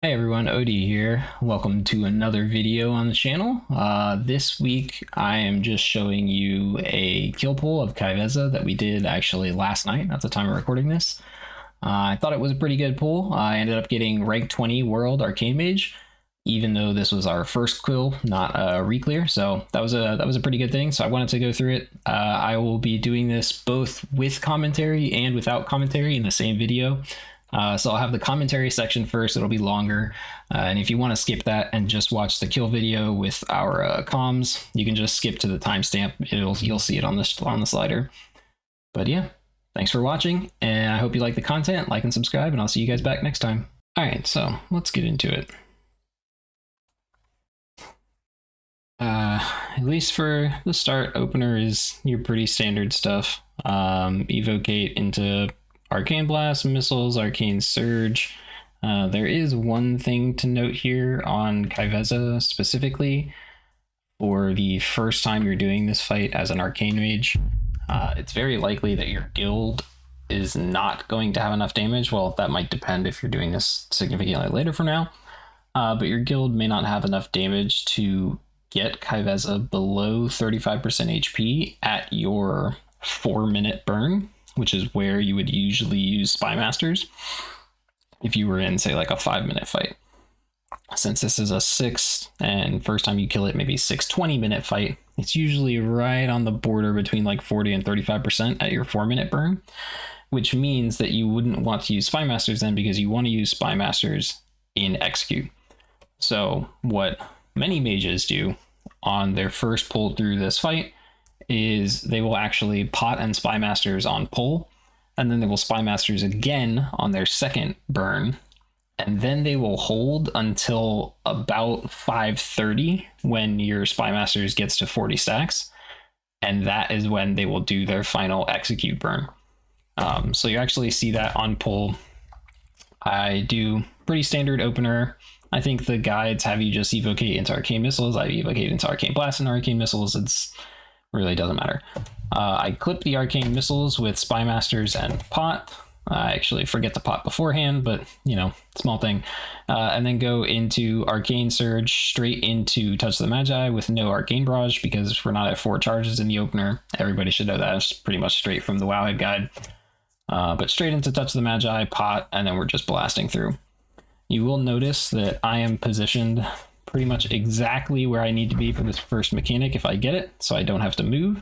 Hey everyone, Odie here. Welcome to another video on the channel. This week I am just showing you a kill pull of Kai'Veza that we did actually last night at the time of recording this. I thought it was a pretty good pull. I ended up getting rank 20 World Arcane Mage, even though this was our first kill, not a re-clear. So that was a pretty good thing. So I wanted to go through it. I will be doing this both with commentary and without commentary in the same video. So I'll have the commentary section first. It'll be longer. And if you want to skip that and just watch the kill video with our comms, you can just skip to the timestamp. You'll see it on the slider. But yeah, thanks for watching, and I hope you like the content. Like and subscribe, and I'll see you guys back next time. All right, so let's get into it. At least for the start, opener is your pretty standard stuff. Evocate into Arcane Blast, Missiles, Arcane Surge. There is one thing to note here on Kai'Veza specifically. For the first time you're doing this fight as an Arcane Mage, it's very likely that your guild is not going to have enough damage. Well, that might depend if you're doing this significantly later from now. But your guild may not have enough damage to get Kai'Veza below 35% HP at your 4-minute burn, which is where you would usually use Spy Masters if you were in, say, like a 5-minute fight. Since this is a 6 and first time you kill it, maybe 6-20-minute fight, it's usually right on the border between like 40 and 35% at your 4-minute burn, which means that you wouldn't want to use Spy Masters then, because you want to use Spy Masters in Execute. So what many mages do on their first pull through this fight is they will actually pot and Spy Masters on pull, and then they will Spy Masters again on their second burn, and then they will hold until about 5:30 when your Spy Masters gets to 40 stacks, and that is when they will do their final Execute burn. So you actually see that on pull. I do pretty standard opener. I think the guides have you just evocate into Arcane Missiles. I evocate into Arcane Blast and Arcane Missiles. It's really doesn't matter. I clip the Arcane Missiles with Spy Masters and pot. I actually forget to pot beforehand, but you know, small thing. And then go into Arcane Surge straight into Touch the Magi with no Arcane Barrage, because we're not at 4 charges in the opener. Everybody should know that. It's pretty much straight from the Wowhead guide. But straight into Touch the Magi, pot, and then we're just blasting through. You will notice that I am positioned pretty much exactly where I need to be for this first mechanic if I get it, so I don't have to move.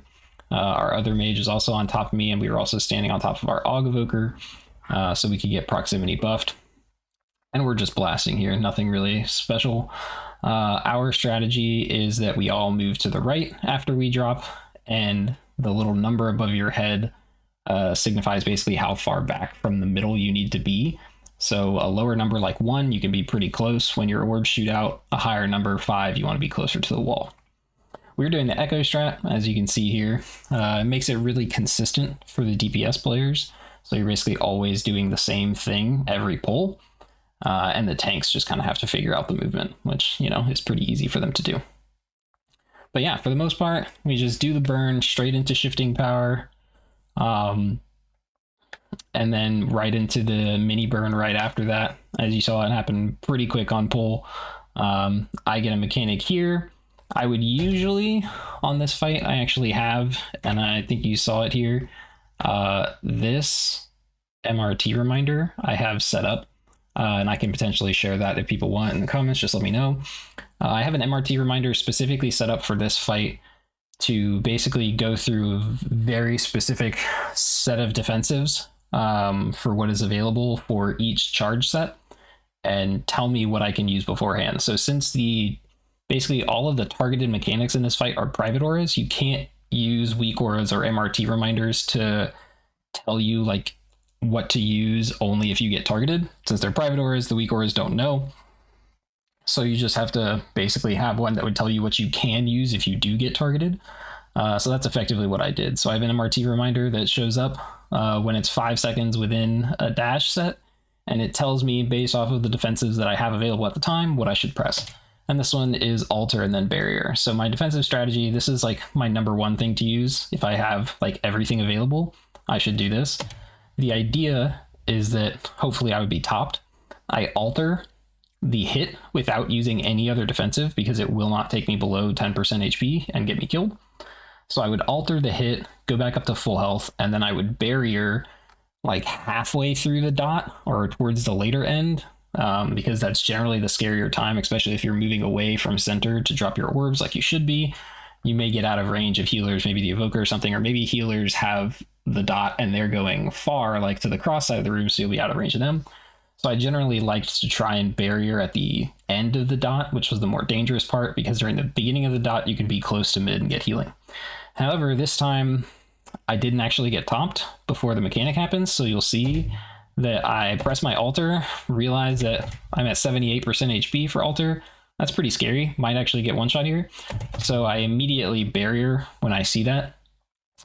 Our other mage is also on top of me, and we were also standing on top of our Aug Evoker, so we could get proximity buffed. And we're just blasting here, nothing really special. Our strategy is that we all move to the right after we drop, and the little number above your head signifies basically how far back from the middle you need to be. So a lower number like 1, you can be pretty close when your orbs shoot out. A higher number, 5, you want to be closer to the wall. We're doing the Echo strat, as you can see here. It makes it really consistent for the DPS players. So you're basically always doing the same thing every pull. And the tanks just kind of have to figure out the movement, which, you know, is pretty easy for them to do. But yeah, for the most part, we just do the burn straight into Shifting Power. And then right into the mini burn right after that. As you saw, it happen pretty quick on pull. I get a mechanic here. I would usually, on this fight, I actually have, and I think you saw it here, this MRT reminder I have set up, and I can potentially share that if people want in the comments. Just let me know. I have an MRT reminder specifically set up for this fight to basically go through a very specific set of defensives for what is available for each charge set, and tell me what I can use beforehand. So since basically all of the targeted mechanics in this fight are private auras, you can't use weak auras or MRT reminders to tell you like what to use only if you get targeted. Since they're private auras, the weak auras don't know. So you just have to basically have one that would tell you what you can use if you do get targeted. So that's effectively what I did. So I have an MRT reminder that shows up when it's 5 seconds within a dash set, and it tells me based off of the defensives that I have available at the time what I should press. And this one is Alter and then Barrier. So my defensive strategy, this is like my #1 thing to use. If I have like everything available, I should do this. The idea is that hopefully I would be topped. I Alter the hit without using any other defensive because it will not take me below 10% HP and get me killed. So I would alter the hit, go back up to full health, and then I would barrier like halfway through the dot or towards the later end, because that's generally the scarier time, especially if you're moving away from center to drop your orbs like you should be. You may get out of range of healers, maybe the evoker or something, or maybe healers have the dot and they're going far, like to the cross side of the room, so you'll be out of range of them. So I generally liked to try and barrier at the end of the dot, which was the more dangerous part, because during the beginning of the dot, you can be close to mid and get healing. However, this time I didn't actually get topped before the mechanic happens, so you'll see that I press my altar, realize that I'm at 78% HP for altar. That's pretty scary. Might actually get one shot here. So I immediately barrier when I see that.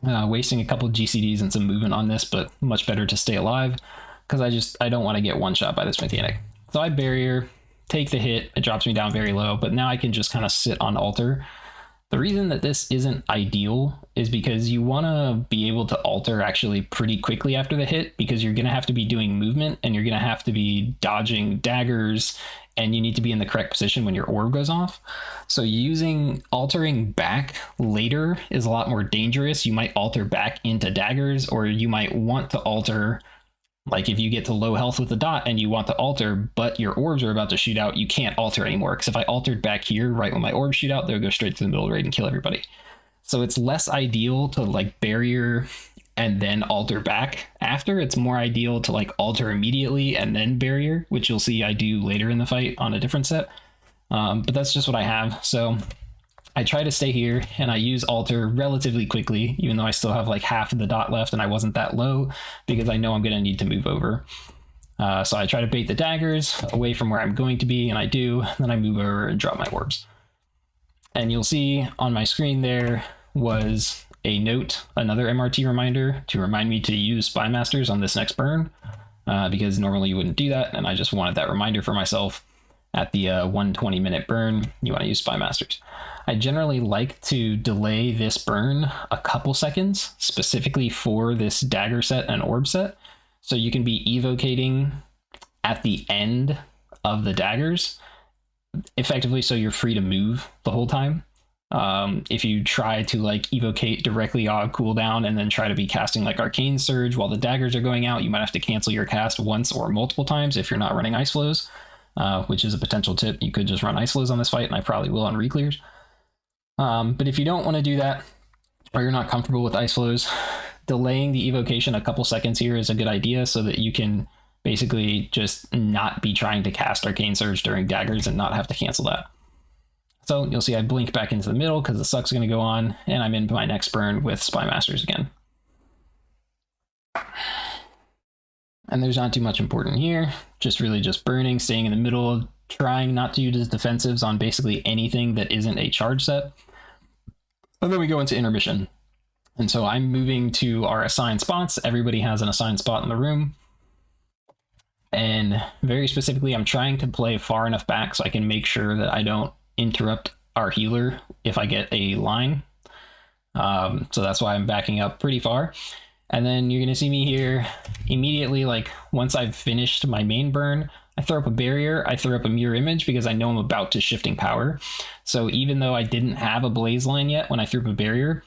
Wasting a couple of GCDs and some movement on this, but much better to stay alive because I don't want to get one shot by this mechanic. So I barrier, take the hit, it drops me down very low, but now I can just kind of sit on altar. The reason that this isn't ideal is because you want to be able to alter actually pretty quickly after the hit, because you're going to have to be doing movement and you're going to have to be dodging daggers, and you need to be in the correct position when your orb goes off. So altering back later is a lot more dangerous. You might alter back into daggers, or you might want to alter, like if you get to low health with the dot and you want to alter, but your orbs are about to shoot out, you can't alter anymore. Because if I altered back here right when my orbs shoot out, they'll go straight to the middle raid and kill everybody. So it's less ideal to like barrier and then alter back after. It's more ideal to like alter immediately and then barrier, which you'll see I do later in the fight on a different set. But that's just what I have. So I try to stay here and I use alter relatively quickly, even though I still have like half of the dot left and I wasn't that low, because I know I'm going to need to move over. So I try to bait the daggers away from where I'm going to be, and I do. Then I move over and drop my orbs. And you'll see on my screen there was a note, another MRT reminder to remind me to use Spy Masters on this next burn, because normally you wouldn't do that, and I just wanted that reminder for myself. At the 120-minute burn, you want to use Spy Masters. I generally like to delay this burn a couple seconds, specifically for this dagger set and orb set, so you can be evocating at the end of the daggers, effectively so you're free to move the whole time. If you try to like evocate directly on cooldown and then try to be casting like Arcane Surge while the daggers are going out, you might have to cancel your cast once or multiple times if you're not running Ice Flows. Which is a potential tip. You could just run Ice Flows on this fight, and I probably will on reclears. But if you don't want to do that, or you're not comfortable with Ice Flows, delaying the evocation a couple seconds here is a good idea, so that you can basically just not be trying to cast Arcane Surge during daggers and not have to cancel that. So you'll see I blink back into the middle because the suck's going to go on, and I'm into my next burn with Spy Masters again. And there's not too much important here, just really just burning, staying in the middle, trying not to use defensives on basically anything that isn't a charge set. And then we go into intermission. And so I'm moving to our assigned spots. Everybody has an assigned spot in the room. And very specifically, I'm trying to play far enough back so I can make sure that I don't interrupt our healer if I get a line. So that's why I'm backing up pretty far. And then you're going to see me here immediately, like once I've finished my main burn, I throw up a barrier, I throw up a mirror image because I know I'm about to shifting power. So even though I didn't have a blaze line yet when I threw up a barrier,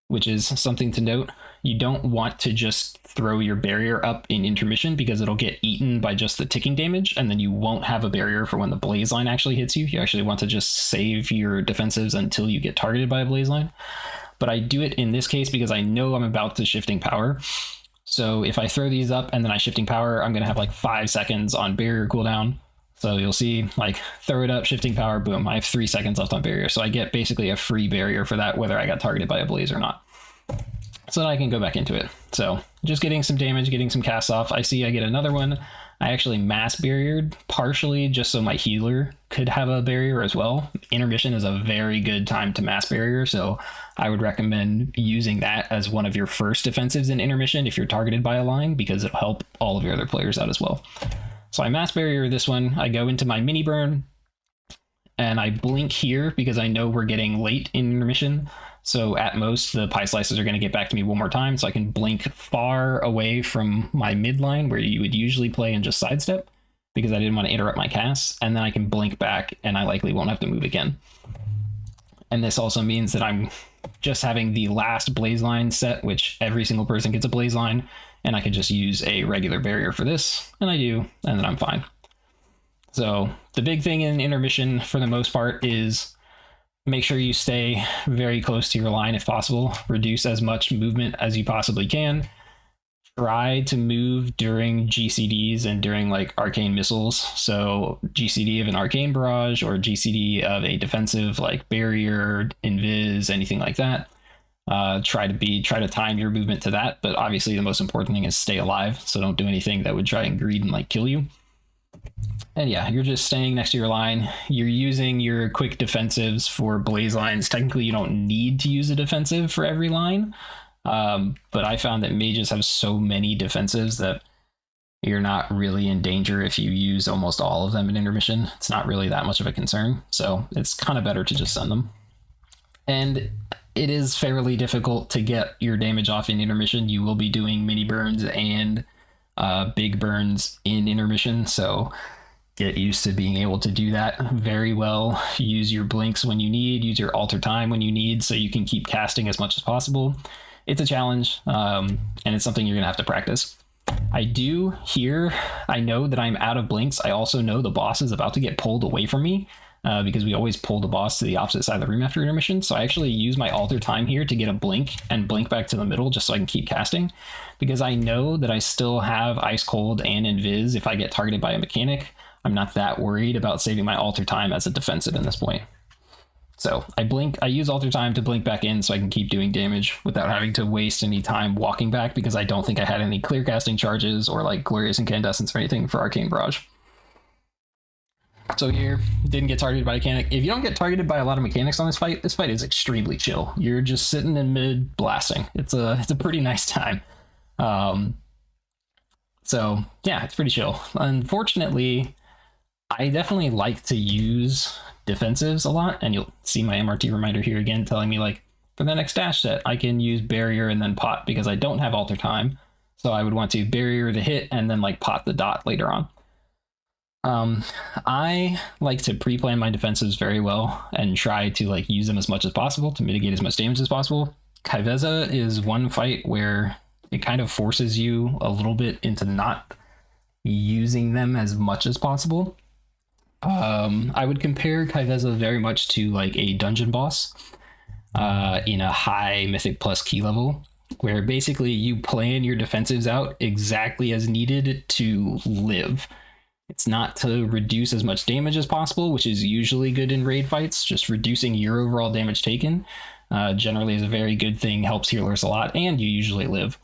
which is something to note, you don't want to just throw your barrier up in intermission because it'll get eaten by just the ticking damage, and then you won't have a barrier for when the blaze line actually hits you. You actually want to just save your defensives until you get targeted by a blaze line. But I do it in this case because I know I'm about to shifting power. So if I throw these up and then I shifting power, I'm going to have like 5 seconds on barrier cooldown. So you'll see like throw it up, shifting power, boom. I have 3 seconds left on barrier. So I get basically a free barrier for that, whether I got targeted by a blaze or not. So then I can go back into it. So just getting some damage, getting some casts off. I see I get another one. I actually mass barriered partially just so my healer could have a barrier as well. Intermission is a very good time to mass barrier, so I would recommend using that as one of your first defensives in intermission if you're targeted by a line, because it'll help all of your other players out as well. So I mass barrier this one. I go into my mini burn and I blink here because I know we're getting late in intermission. So at most, the pie slices are going to get back to me one more time, so I can blink far away from my midline where you would usually play and just sidestep. because I didn't want to interrupt my cast, and then I can blink back and I likely won't have to move again. And this also means that I'm just having the last blaze line set, which every single person gets a blaze line, and I could just use a regular barrier for this, and I do, and then I'm fine. So the big thing in intermission for the most part is make sure you stay very close to your line if possible. Reduce as much movement as you possibly can. Try to move during GCDs and during like arcane missiles. So GCD of an arcane barrage or GCD of a defensive like barrier, invis, anything like that. Try to time your movement to that. But obviously the most important thing is stay alive. So don't do anything that would try and greed and like kill you. And yeah, you're just staying next to your line. You're using your quick defensives for blaze lines. Technically, you don't need to use a defensive for every line. But I found that mages have so many defensives that you're not really in danger if you use almost all of them in intermission. It's not really that much of a concern. So it's kind of better to just send them. And it is fairly difficult to get your damage off in intermission. You will be doing mini burns and big burns in intermission. So get used to being able to do that very well. Use your blinks when you need, use your alter time when you need, so you can keep casting as much as possible. It's a challenge, and it's something you're gonna have to practice. I know that I'm out of blinks. I also know the boss is about to get pulled away from me, because we always pull the boss to the opposite side of the room after intermission. So I actually use my alter time here to get a blink and blink back to the middle just so I can keep casting, because I know that I still have ice cold and invis if I get targeted by a mechanic. I'm not that worried about saving my alter time as a defensive in this point. So I use alter time to blink back in so I can keep doing damage without having to waste any time walking back, because I don't think I had any clear casting charges or like glorious incandescence or anything for arcane barrage. So here, didn't get targeted by a mechanic. If you don't get targeted by a lot of mechanics on this fight is extremely chill. You're just sitting in mid blasting. It's a pretty nice time. So yeah, it's pretty chill. Unfortunately, I definitely like to use defensives a lot, and you'll see my MRT reminder here again telling me like for the next dash set I can use barrier and then pot, because I don't have alter time. So I would want to barrier the hit and then like pot the dot later on. I like to pre-plan my defensives very well and try to like use them as much as possible to mitigate as much damage as possible. Kaiveza is one fight where it kind of forces you a little bit into not using them as much as possible. I would compare Kaiveza very much to like a dungeon boss in a high mythic plus key level, where basically you plan your defensives out exactly as needed to live. It's not to reduce as much damage as possible, which is usually good in raid fights. Just reducing your overall damage taken generally is a very good thing, helps healers a lot, and you usually live.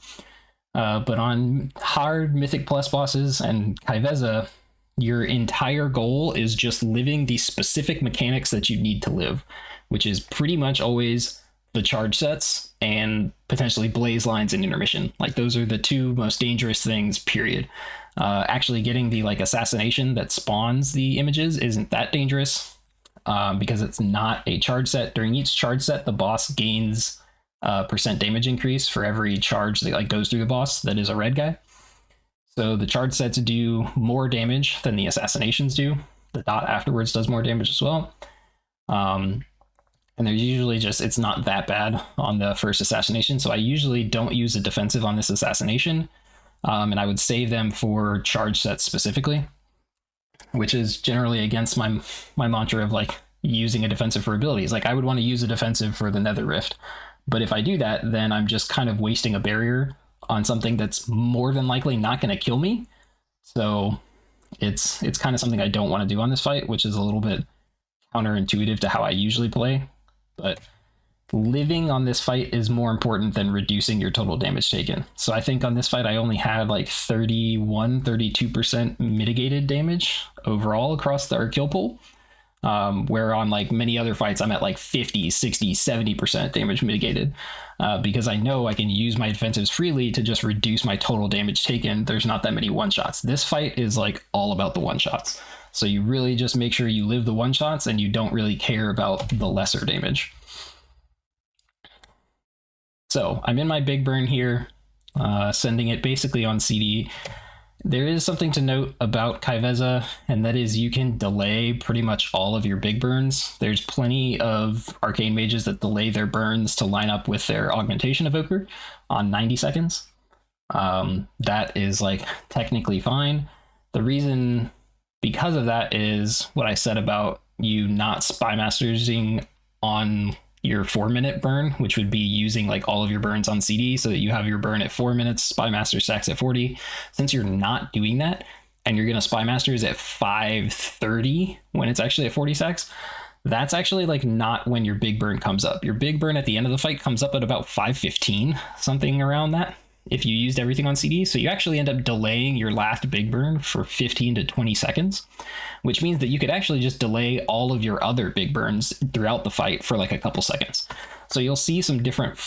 But on hard mythic plus bosses and Kaiveza, your entire goal is just living the specific mechanics that you need to live, which is pretty much always the charge sets and potentially blaze lines and intermission. Like those are the two most dangerous things, period. Actually getting the like assassination that spawns the images isn't that dangerous, because it's not a charge set. During each charge set, the boss gains percent damage increase for every charge that like goes through the boss that is a red guy. So the charge sets do more damage than the assassinations do. The dot afterwards does more damage as well. And there's usually it's not that bad on the first assassination. So I usually don't use a defensive on this assassination. And I would save them for charge sets specifically, which is generally against my mantra of like using a defensive for abilities. Like I would want to use a defensive for the Nether Rift. But if I do that, then I'm just kind of wasting a barrier on something that's more than likely not going to kill me. So it's kind of something I don't want to do on this fight, which is a little bit counterintuitive to how I usually play. But living on this fight is more important than reducing your total damage taken. So I think on this fight I only had like 32% mitigated damage overall across our kill pool. Where on like many other fights I'm at like 50, 60, 70% damage mitigated, because I know I can use my defensives freely to just reduce my total damage taken. There's not that many one-shots. This fight is like all about the one-shots. So you really just make sure you live the one-shots and you don't really care about the lesser damage. So I'm in my big burn here, sending it basically on CD. There is something to note about Kaiveza, and that is you can delay pretty much all of your big burns. There's plenty of Arcane Mages that delay their burns to line up with their Augmentation Evoker on 90 seconds. That is like technically fine. The reason because of that is what I said about you not Spymastering on your 4-minute burn, which would be using like all of your burns on CD so that you have your burn at 4 minutes, Spymaster stacks at 40. Since you're not doing that and you're going to Spymasters at 5:30 when it's actually at 40 stacks, that's actually like not when your big burn comes up. Your big burn at the end of the fight comes up at about 5:15, something around that, if you used everything on CD. So you actually end up delaying your last big burn for 15 to 20 seconds, which means that you could actually just delay all of your other big burns throughout the fight for like a couple seconds. So you'll see some different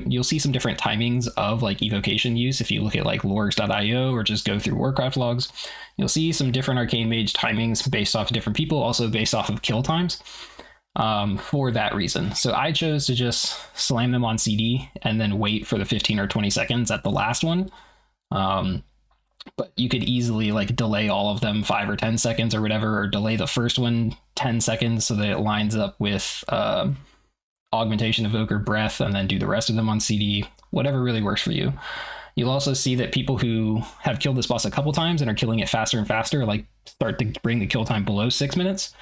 you'll see some different timings of like evocation use. If you look at like lorgs.io or just go through Warcraft logs, you'll see some different Arcane Mage timings based off of different people, also based off of kill times. For that reason. So I chose to just slam them on CD and then wait for the 15 or 20 seconds at the last one. But you could easily like delay all of them 5 or 10 seconds or whatever, or delay the first one 10 seconds so that it lines up with Augmentation Evoker Breath, and then do the rest of them on CD, whatever really works for you. You'll also see that people who have killed this boss a couple times and are killing it faster and faster, like start to bring the kill time below 6 minutes.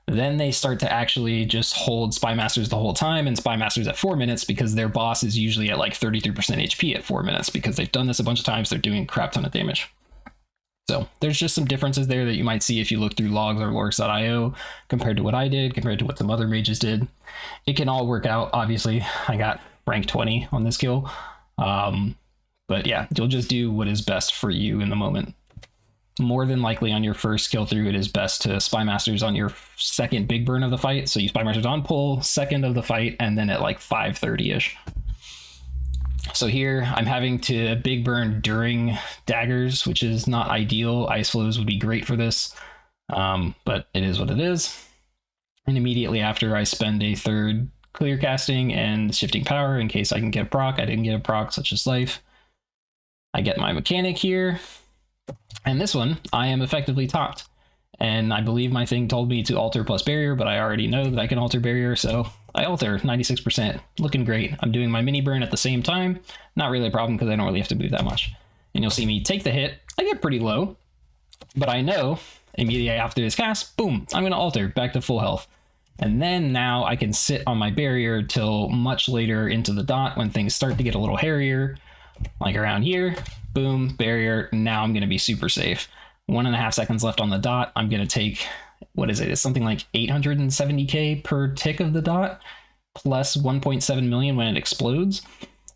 Then they start to actually just hold Spymasters the whole time, and Spymasters at 4 minutes, because their boss is usually at like 33% HP at 4 minutes, because they've done this a bunch of times. They're doing a crap ton of damage. So there's just some differences there that you might see if you look through logs or lorgs.io compared to what I did, compared to what some other mages did. It can all work out. Obviously, I got rank 20 on this kill. But yeah, you'll just do what is best for you in the moment. More than likely on your first kill through, it is best to Spymasters on your second big burn of the fight. So you Spymasters on pull, second of the fight, and then at like 5:30-ish. So here I'm having to big burn during daggers, which is not ideal. Ice flows would be great for this, but it is what it is. And immediately after, I spend a third clear casting and shifting power in case I can get a proc. I didn't get a proc, such as life. I get my mechanic here. And this one, I am effectively topped. And I believe my thing told me to alter plus barrier, but I already know that I can alter barrier, so I alter 96%. Looking great. I'm doing my mini burn at the same time. Not really a problem because I don't really have to move that much. And you'll see me take the hit. I get pretty low, but I know immediately after this cast, boom, I'm going to alter back to full health. And then now I can sit on my barrier till much later into the dot when things start to get a little hairier. Like around here, boom, barrier. Now I'm going to be super safe. 1.5 seconds left on the dot. I'm going to take, what is it? It's something like 870k per tick of the dot, plus 1.7 million when it explodes.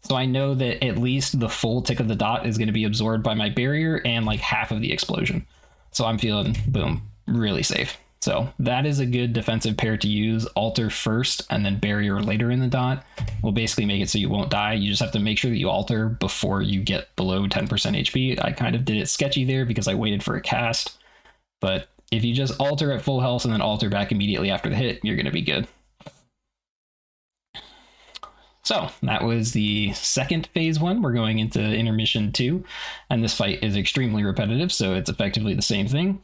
So I know that at least the full tick of the dot is going to be absorbed by my barrier and like half of the explosion. So I'm feeling, boom, really safe. So that is a good defensive pair to use. Alter first and then barrier later in the dot will basically make it so you won't die. You just have to make sure that you alter before you get below 10% HP. I kind of did it sketchy there because I waited for a cast. But if you just alter at full health and then alter back immediately after the hit, you're going to be good. So that was the second phase 1. We're going into intermission 2. And this fight is extremely repetitive, so it's effectively the same thing.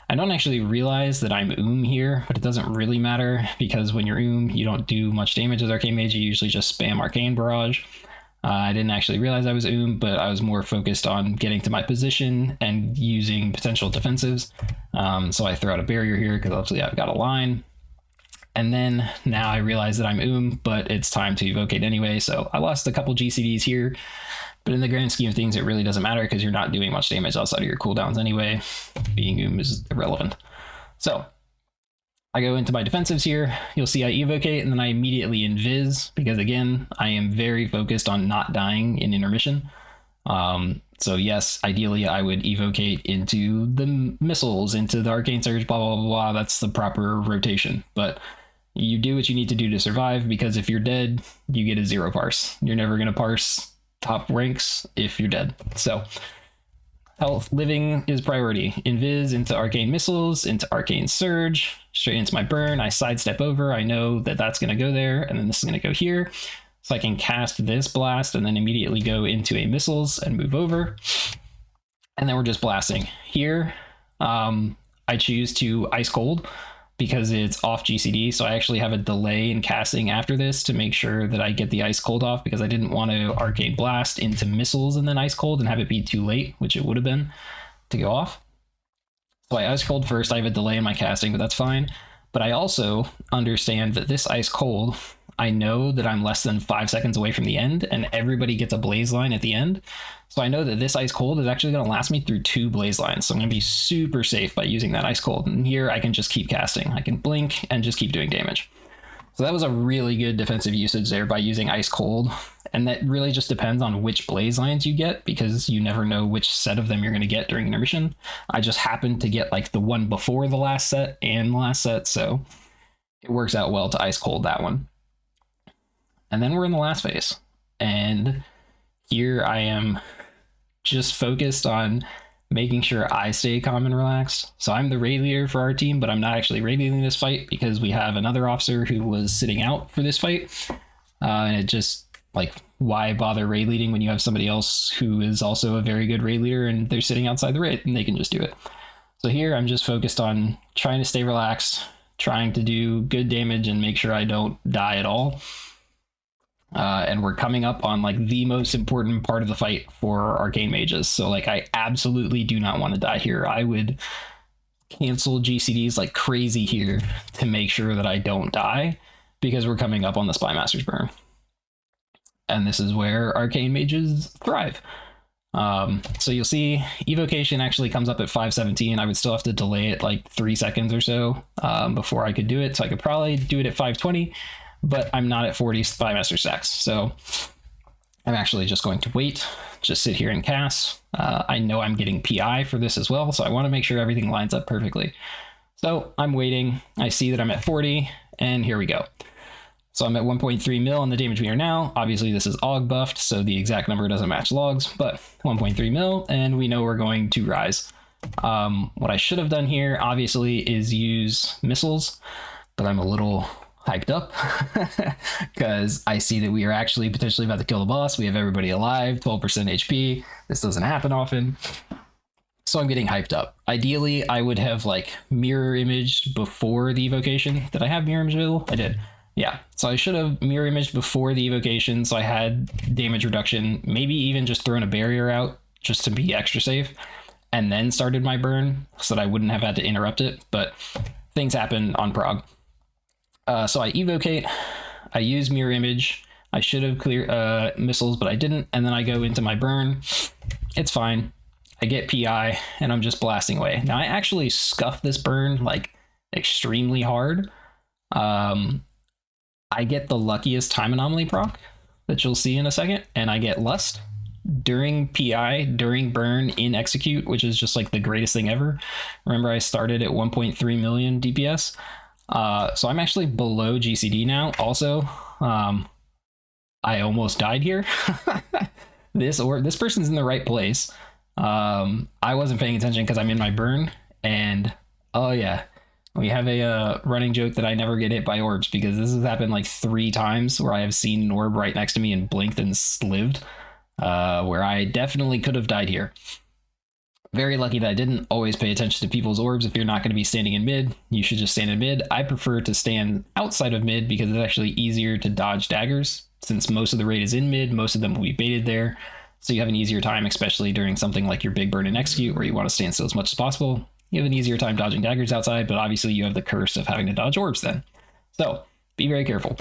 I don't actually realize that I'm here, but it doesn't really matter because when you're you don't do much damage as Arcane Mage. You usually just spam Arcane Barrage. I didn't actually realize I was but I was more focused on getting to my position and using potential defensives. So I throw out a barrier here because obviously I've got a line. And then now I realize that I'm but it's time to evocate anyway. So I lost a couple GCDs here. But in the grand scheme of things, it really doesn't matter because you're not doing much damage outside of your cooldowns anyway. Being is irrelevant. So I go into my defensives here. You'll see I evocate and then I immediately invis because again, I am very focused on not dying in intermission. So yes, ideally I would evocate into the missiles, into the Arcane Surge, blah, blah, blah, blah. That's the proper rotation. But you do what you need to do to survive because if you're dead, you get a 0 parse. You're never going to parse top ranks if you're dead. So health living is priority. Invis into arcane missiles, into arcane surge, straight into my burn. I sidestep over. I know that that's going to go there, and then this is going to go here. So I can cast this blast and then immediately go into a missiles and move over. and then we're just blasting. Here, I choose to Ice Cold because it's off GCD, so I actually have a delay in casting after this to make sure that I get the Ice Cold off, because I didn't want to Arcane Blast into missiles and then Ice Cold and have it be too late, which it would have been, to go off. So I Ice Cold first. I have a delay in my casting, but that's fine. But I also understand that this Ice Cold, I know that I'm less than 5 seconds away from the end, and everybody gets a blaze line at the end. So I know that this Ice Cold is actually going to last me through 2 blaze lines. So I'm going to be super safe by using that Ice Cold. And here I can just keep casting. I can blink and just keep doing damage. So that was a really good defensive usage there by using Ice Cold. And that really just depends on which blaze lines you get, because you never know which set of them you're going to get during intermission. I just happened to get like the one before the last set and the last set, so it works out well to Ice Cold that one. And then we're in the last phase. And here I am just focused on making sure I stay calm and relaxed. So I'm the raid leader for our team, but I'm not actually raid leading this fight because we have another officer who was sitting out for this fight. And it just, like, why bother raid leading when you have somebody else who is also a very good raid leader and they're sitting outside the raid and they can just do it. So here I'm just focused on trying to stay relaxed, trying to do good damage and make sure I don't die at all. And we're coming up on like the most important part of the fight for Arcane Mages. So like I absolutely do not want to die here. I would cancel GCDs like crazy here to make sure that I don't die, because we're coming up on the Spymaster's burn. And this is where Arcane Mages thrive. So you'll see evocation actually comes up at 517. I would still have to delay it like 3 seconds or so before I could do it. So I could probably do it at 520. But I'm not at 40 Spymaster stacks, so I'm actually just going to wait, just sit here and cast. I know I'm getting PI for this as well, so I want to make sure everything lines up perfectly. So I'm waiting, I see that I'm at 40, and here we go. So I'm at 1.3 mil on the damage meter now. Obviously this is AUG buffed, so the exact number doesn't match logs, but 1.3 mil, and we know we're going to rise. What I should have done here, obviously, is use missiles, but I'm a little hyped up because I see that we are actually potentially about to kill the boss. We have everybody alive, 12% HP. This doesn't happen often, so I'm getting hyped up. Ideally I would have like mirror imaged before the evocation. Did I have mirror image available? I did. Yeah, so I should have mirror imaged before the evocation, so I had damage reduction, maybe even just thrown a barrier out just to be extra safe, and then started my burn so that I wouldn't have had to interrupt it. But things happen on prog. So I evocate, I use mirror image, I should have cleared missiles, but I didn't, and then I go into my burn. It's fine. I get PI, and I'm just blasting away. Now I actually scuff this burn like extremely hard. I get the luckiest time anomaly proc that you'll see in a second, and I get Lust during PI, during burn, in execute, which is just like the greatest thing ever. Remember, I started at 1.3 million DPS. So I'm actually below GCD now. Also, I almost died here. This person's in the right place. I wasn't paying attention because I'm in my burn, and oh yeah, we have a running joke that I never get hit by orbs, because this has happened like 3 times where I have seen an orb right next to me and blinked and lived, where I definitely could have died here. Very lucky that I didn't. Always pay attention to people's orbs. If you're not going to be standing in mid, you should just stand in mid. I prefer to stand outside of mid because it's actually easier to dodge daggers. Since most of the raid is in mid, most of them will be baited there. So you have an easier time, especially during something like your big burn and execute where you want to stand still as much as possible. You have an easier time dodging daggers outside, but obviously you have the curse of having to dodge orbs then. So be very careful.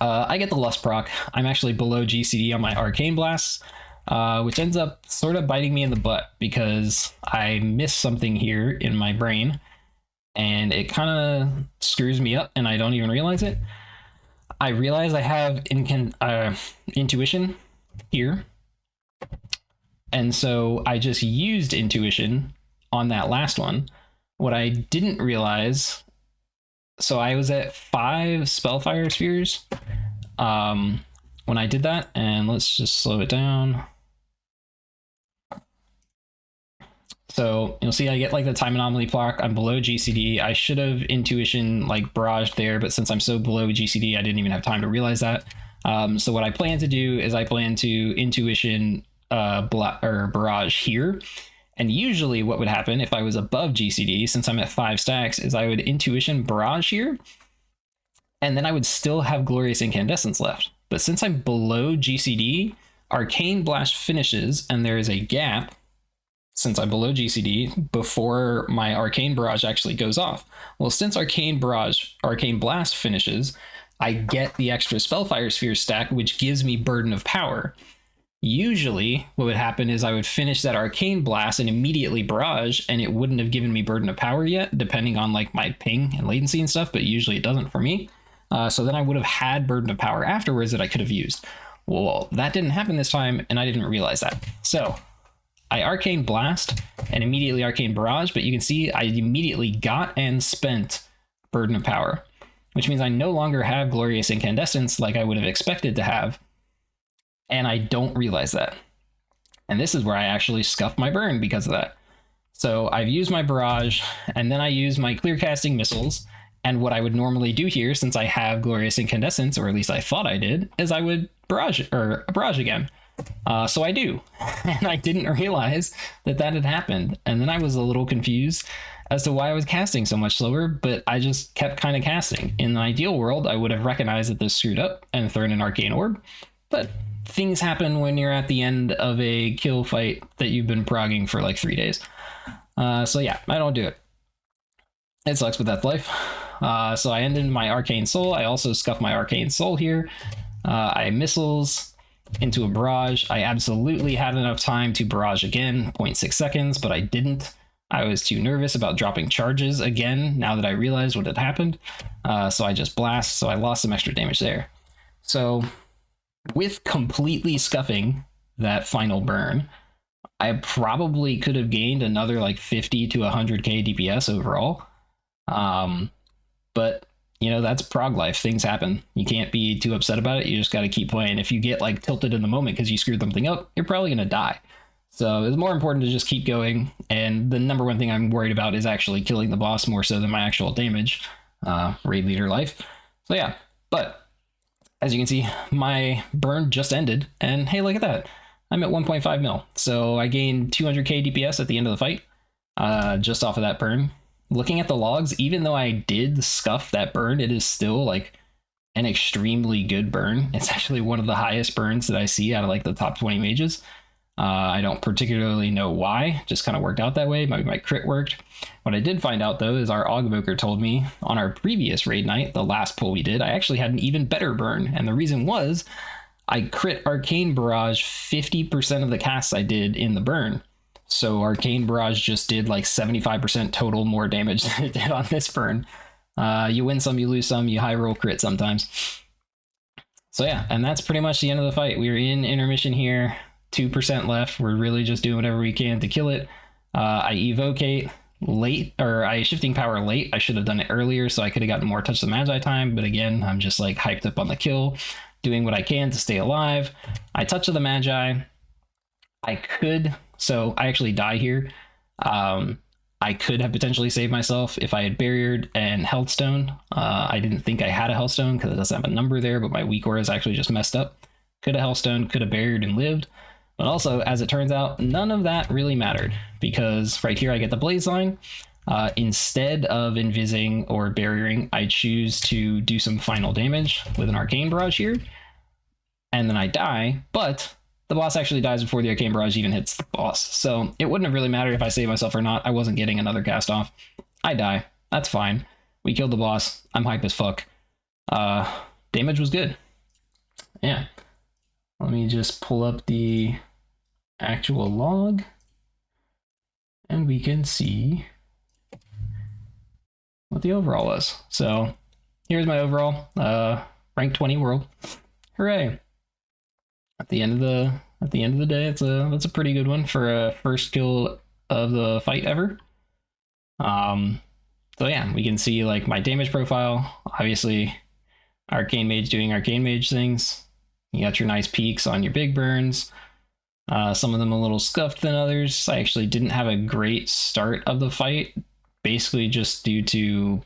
I get the Lust proc. I'm actually below GCD on my Arcane Blasts. Which ends up sort of biting me in the butt because I missed something here in my brain and it kind of screws me up and I don't even realize it. I realize I have intuition here, and so I just used intuition on that last one. What I didn't realize, so I was at 5 Spellfire Spheres when I did that, and let's just slow it down. So you'll see I get like the time anomaly block. I'm below GCD. I should have intuition like barraged there, but since I'm so below GCD, I didn't even have time to realize that. So what I plan to do is I plan to intuition barrage here, And usually what would happen if I was above GCD, since I'm at 5 stacks, is I would Intuition Barrage here, and then I would still have Glorious Incandescence left. But since I'm below GCD, Arcane Blast finishes, and there is a gap, since I'm below GCD, before my Arcane Barrage actually goes off. Well, since Arcane Blast finishes, I get the extra Spellfire Sphere stack, which gives me Burden of Power. Usually what would happen is I would finish that Arcane Blast and immediately Barrage, and it wouldn't have given me Burden of Power yet, depending on like my ping and latency and stuff, but usually it doesn't for me. So then I would have had Burden of Power afterwards that I could have used. Well, that didn't happen this time, and I didn't realize that. So I Arcane Blast and immediately Arcane Barrage, but you can see I immediately got and spent Burden of Power, which means I no longer have Glorious Incandescence like I would have expected to have, and I don't realize that. And this is where I actually scuffed my burn because of that. So I've used my Barrage, and then I use my Clear Casting Missiles, and what I would normally do here, since I have Glorious Incandescence, or at least I thought I did, is I would Barrage again. So I do, and I didn't realize that had happened, and then I was a little confused as to why I was casting so much slower, but I just kept kind of casting. In the ideal world, I would have recognized that this screwed up and thrown an Arcane Orb, but things happen when you're at the end of a kill fight that you've been progging for like 3 days. So yeah, I don't do it. It sucks, but that's life. So I ended my Arcane Soul. I also scuffed my Arcane Soul here. I missiles into a Barrage. I absolutely had enough time to Barrage again, 0.6 seconds, but I didn't. I was too nervous about dropping charges again now that I realized what had happened. So I just blast, so I lost some extra damage there. So with completely scuffing that final burn, I probably could have gained another like 50 to 100k DPS overall. But you know, that's prog life. Things happen. You can't be too upset about it. You just got to keep playing. If you get like tilted in the moment because you screwed something up, you're probably going to die. So it's more important to just keep going. And the number one thing I'm worried about is actually killing the boss more so than my actual damage, raid leader life. So yeah, but as you can see, my burn just ended, and hey, look at that. I'm at 1.5 mil. So I gained 200k DPS at the end of the fight, just off of that burn. Looking at the logs, even though I did scuff that burn, it is still like an extremely good burn. It's actually one of the highest burns that I see out of like the top 20 mages. I don't particularly know why, just kind of worked out that way. My crit worked. What I did find out though is our Augvoker told me on our previous raid night, the last pull we did, I actually had an even better burn. And the reason was I crit Arcane Barrage 50% of the casts I did in the burn. So Arcane Barrage just did like 75% total more damage than it did on this burn. You win some, you lose some, you high roll crit sometimes. So yeah, and that's pretty much the end of the fight. We're in intermission here, 2% left. We're really just doing whatever we can to kill it. I evocate late, or I shifting power late. I should have done it earlier so I could have gotten more Touch the Magi time, but again, I'm just like hyped up on the kill, doing what I can to stay alive. I touch the Magi. So I actually die here. I could have potentially saved myself if I had barriered and Healthstone. I didn't think I had a Healthstone because it doesn't have a number there, but my weak aura is actually just messed up. Could have Healthstone, could have barriered and lived. But also, as it turns out, none of that really mattered, because right here I get the Blaze Line. Instead of invising or barriering, I choose to do some final damage with an Arcane Barrage here. And then I die, but the boss actually dies before the Arcane Barrage even hits the boss. So it wouldn't have really mattered if I saved myself or not. I wasn't getting another cast off. I die. That's fine. We killed the boss. I'm hype as fuck. Damage was good. Yeah. Let me just pull up the actual log, and we can see what the overall was. So here's my overall, rank 20 world. Hooray! At the end of the day, that's a pretty good one for a first kill of the fight ever. So yeah, we can see like my damage profile. Obviously, Arcane Mage doing Arcane Mage things. You got your nice peaks on your big burns. Some of them a little scuffed than others. I actually didn't have a great start of the fight, basically just due to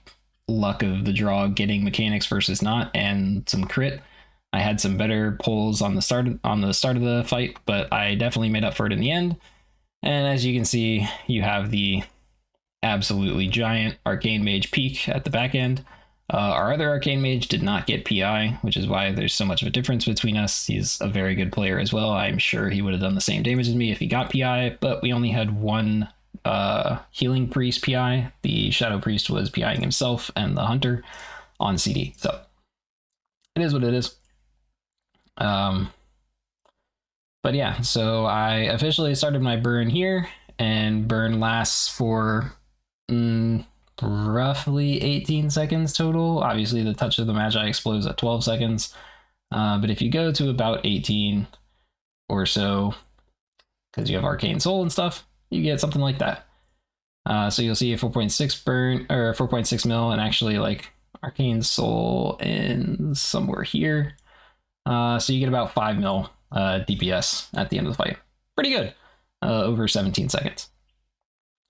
luck of the draw getting mechanics versus not, and some crit. I had some better pulls on the start of the fight, but I definitely made up for it in the end. And as you can see, you have the absolutely giant Arcane Mage peak at the back end. Our other Arcane Mage did not get PI, which is why there's so much of a difference between us. He's a very good player as well. I'm sure he would have done the same damage as me if he got PI, but we only had one healing priest PI. The Shadow Priest was PIing himself and the Hunter on CD. So it is what it is. But yeah, so I officially started my burn here, and burn lasts for roughly 18 seconds total. Obviously, the Touch of the Magi explodes at 12 seconds. But if you go to about 18 or so, because you have Arcane Soul and stuff, you get something like that. So you'll see a 4.6 burn, or 4.6 mil, and actually like Arcane Soul ends somewhere here. So you get about 5 mil DPS at the end of the fight. Pretty good. Over 17 seconds.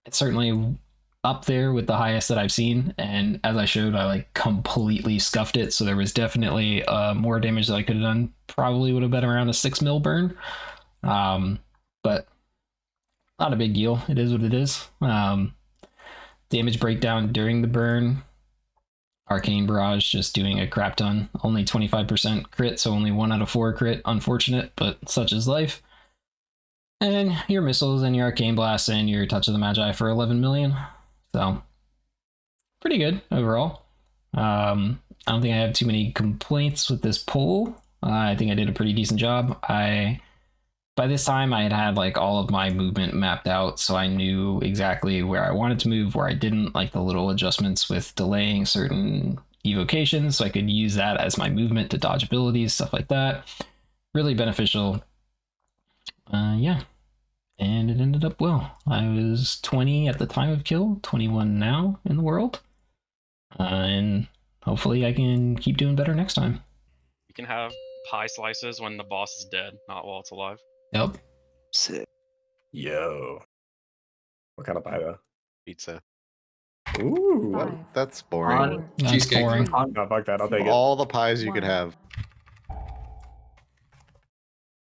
It's certainly up there with the highest that I've seen, and as I showed, I like completely scuffed it, so there was definitely more damage that I could have done. Probably would have been around a 6 mil burn, but not a big deal. It is what it is. Damage breakdown during the burn, Arcane Barrage just doing a crap ton, only 25% crit, so only 1 out of 4 crit. Unfortunate, but such is life. And your missiles and your Arcane Blast and your Touch of the Magi for 11 million. So, pretty good overall. I don't think I have too many complaints with this poll. I think I did a pretty decent job. By this time, I had like all of my movement mapped out, so I knew exactly where I wanted to move, where I didn't, like the little adjustments with delaying certain evocations, so I could use that as my movement to dodge abilities, stuff like that. Really beneficial. Yeah. And it ended up well. I was 20 at the time of kill, 21 now in the world. And hopefully I can keep doing better next time. You can have pie slices when the boss is dead, not while it's alive. Yep. Sick. Yo. What kind of pie though? Pizza. Ooh. Five, That's boring. four, That's Cheesecake. boring. No, fuck that. I'll take it. All the pies you could have.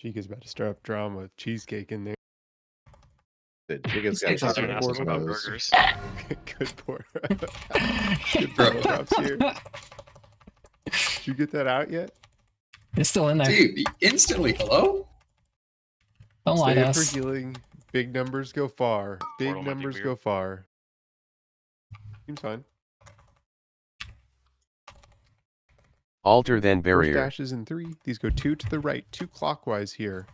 Chica's about to stir up drama with cheesecake in there. The Chica's got Cheesecake's not Don't chocolate ask us about portobellos. burgers. Good pour. Good Good props here. Did you get that out yet? It's still in there. Dude, instantly, hello? Don't lie Save to for us. healing. Big numbers go far. Big Portal might be numbers weird. go far. Seems fine. Alter then First barrier. dashes in 3. These go 2 to the right, 2 clockwise here.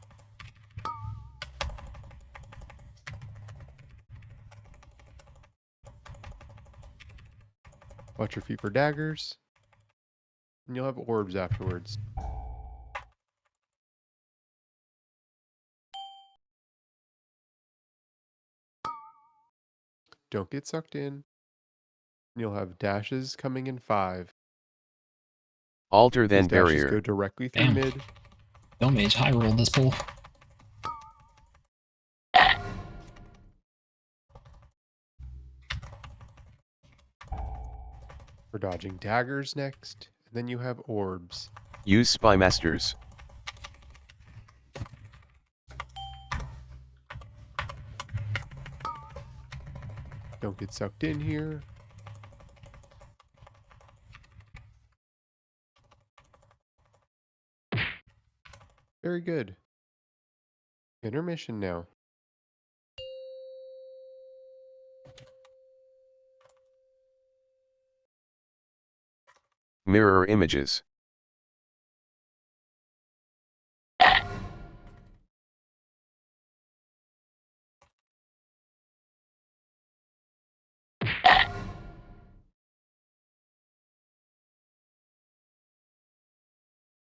Watch your feet for daggers. And you'll have orbs afterwards. Don't get sucked in. And you'll have dashes coming in 5. Alter then These dashes go barrier. directly through Damn. mid. Kill Mage high rolled this pull. We're dodging daggers next. And then you have orbs. Use Spy Masters. Don't get sucked in here. Very good. Intermission now. Mirror images.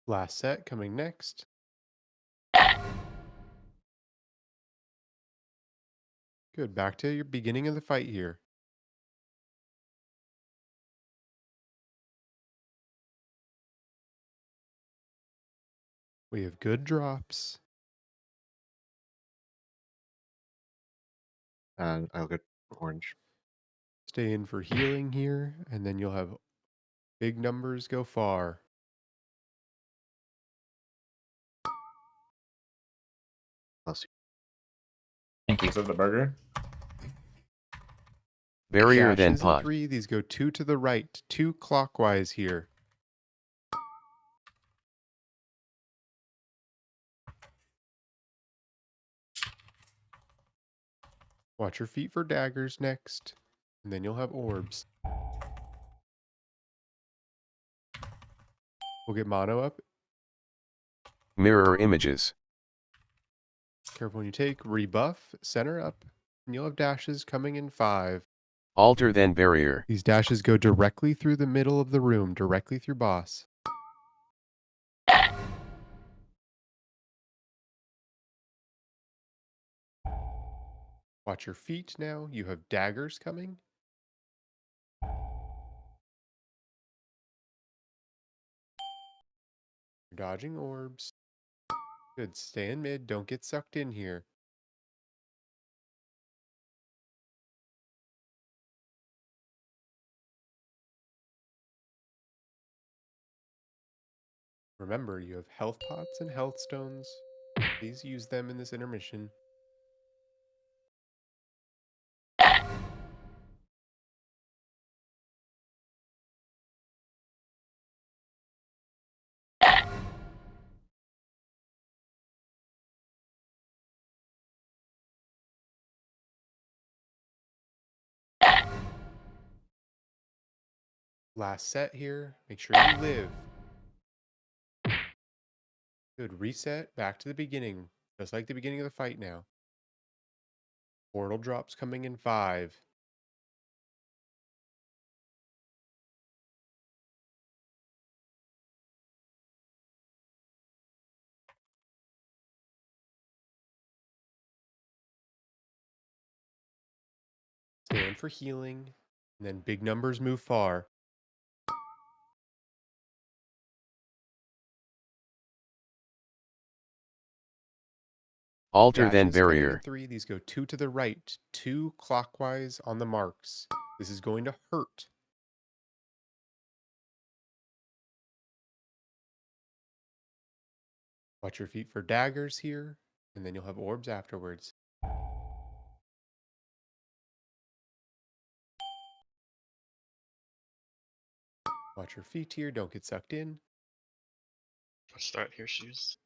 Last set coming next. Good. Back to your beginning of the fight here. We have good drops. I'll get orange. Stay in for healing here, and then you'll have big numbers go far. Plus Thank you. Is it the burger? Barrier then Dashes in pot. 3. These go 2 to the right, 2 clockwise here. Watch your feet for daggers next, and then you'll have orbs. We'll get mono up. Mirror images. Careful when you take. Rebuff, center up, and you'll have dashes coming in 5. Altar then barrier. These dashes go directly through the middle of the room, directly through boss. Watch your feet now. You have daggers coming. You're dodging orbs. Good. Stay in mid. Don't get sucked in here. Remember, you have health pots and health stones. Please use them in this intermission. Last set here. Make sure you live. Good. Reset. Back to the beginning. Just like the beginning of the fight now. Portal drops coming in 5. Stand for healing. And then big numbers move far. Altar then Dashes coming in barrier. 3. These go 2 to the right, 2 clockwise on the marks. This is going to hurt. Watch your feet for daggers here, and then you'll have orbs afterwards. Watch your feet here, don't get sucked in. Let's start here, shoes.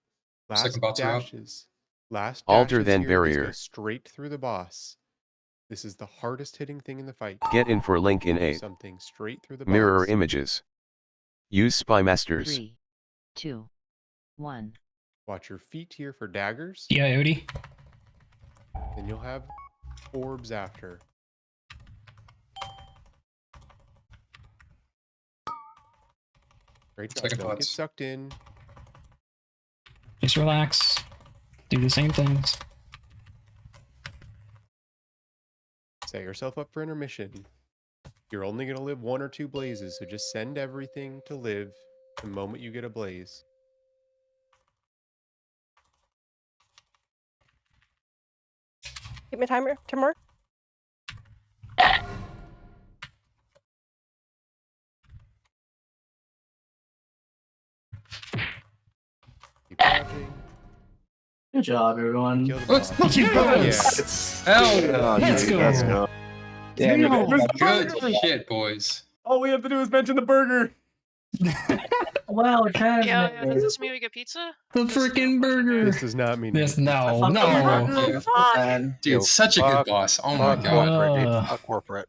Last Second bots are out. dashes. Last Altar dashes then here, these go barrier. straight through the boss. This is the hardest hitting thing in the fight. Get in for link in Do 8. something straight through the Mirror boss. images. Use spy masters. 3, 2, 1. Watch your feet here for daggers, Yeah, Odie. and you'll have orbs after. Great job. Second Don't get pots. sucked in. Just relax. Do the same things. Set yourself up for intermission. You're only going to live 1 or 2 blazes, so just send everything to live the moment you get a blaze. Hit my timer, Timur. Keep dodging. Good job, everyone. Kill the Let's boss. Keep going. Yeah. Hell Yeah, Let's dude, go. Let's go. Damn, No. you guys- Good shit, boys. All we have to do is mention the burger. Wow, we're trying to Yeah, make does this mean we get pizza? The Just real freaking quick, burger. This does not mean This, anything. no, Fuck no. the burger. Yeah. Man. Dude, Yo, such a good fuck- boss. Oh my Fuck god. corporate, dude. Ugh. Fuck corporate.